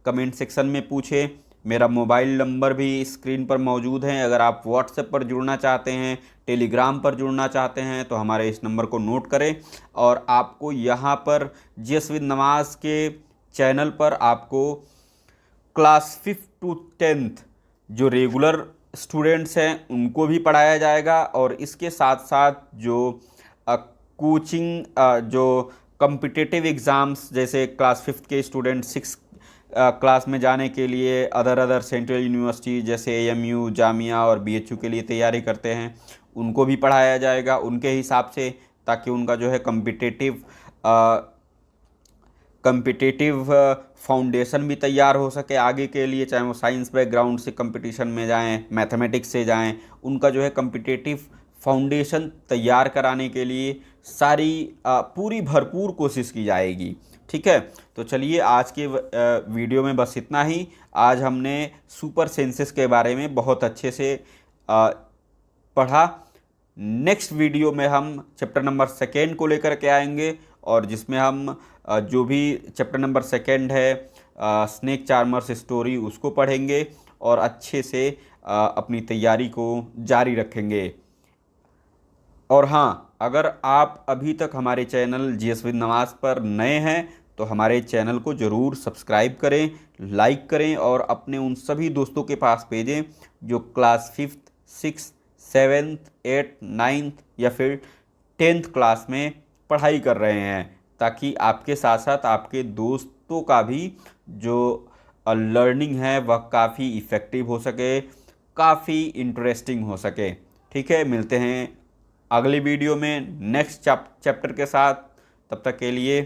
कमेंट सेक्शन में पूछें। मेरा मोबाइल नंबर भी स्क्रीन पर मौजूद है। अगर आप व्हाट्सएप पर जुड़ना चाहते हैं, टेलीग्राम पर जुड़ना चाहते हैं तो हमारे इस नंबर को नोट करें। और आपको यहाँ पर GS विद नमाज के चैनल पर आपको क्लास 5th to 10th जो रेगुलर स्टूडेंट्स हैं उनको भी पढ़ाया जाएगा, और इसके साथ साथ जो कोचिंग जो कॉम्पिटिटिव एग्ज़ाम्स, जैसे क्लास 5th के स्टूडेंट 6 क्लास में जाने के लिए अदर सेंट्रल यूनिवर्सिटी जैसे AMU, जामिया और BHU के लिए तैयारी करते हैं, उनको भी पढ़ाया जाएगा उनके हिसाब से, ताकि उनका जो है कम्पिटिटिव फाउंडेशन भी तैयार हो सके आगे के लिए। चाहे वो साइंस बैकग्राउंड से कंपटीशन में जाएं, मैथमेटिक्स से जाएं, उनका जो है कम्पिटिटिव फाउंडेशन तैयार कराने के लिए सारी पूरी भरपूर कोशिश की जाएगी। ठीक है, तो चलिए आज के वीडियो में बस इतना ही। आज हमने सुपर सेंसेस के बारे में बहुत अच्छे से पढ़ा। नेक्स्ट वीडियो में हम चैप्टर नंबर 2 को लेकर के आएंगे, और जिसमें हम जो भी चैप्टर नंबर 2 है स्नेक चार्मर्स स्टोरी, उसको पढ़ेंगे और अच्छे से अपनी तैयारी को जारी रखेंगे। और हाँ, अगर आप अभी तक हमारे चैनल GS विद नमाज पर नए हैं तो हमारे चैनल को ज़रूर सब्सक्राइब करें, लाइक करें और अपने उन सभी दोस्तों के पास भेजें जो class 5th, 6th, 7th, 8th, 9th या फिर 10th क्लास में पढ़ाई कर रहे हैं, ताकि आपके साथ साथ आपके दोस्तों का भी जो लर्निंग है वह काफ़ी इफ़ेक्टिव हो सके, काफ़ी इंटरेस्टिंग हो सके। ठीक है, मिलते हैं अगली वीडियो में नेक्स्ट चैप्टर के साथ। तब तक के लिए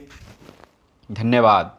धन्यवाद।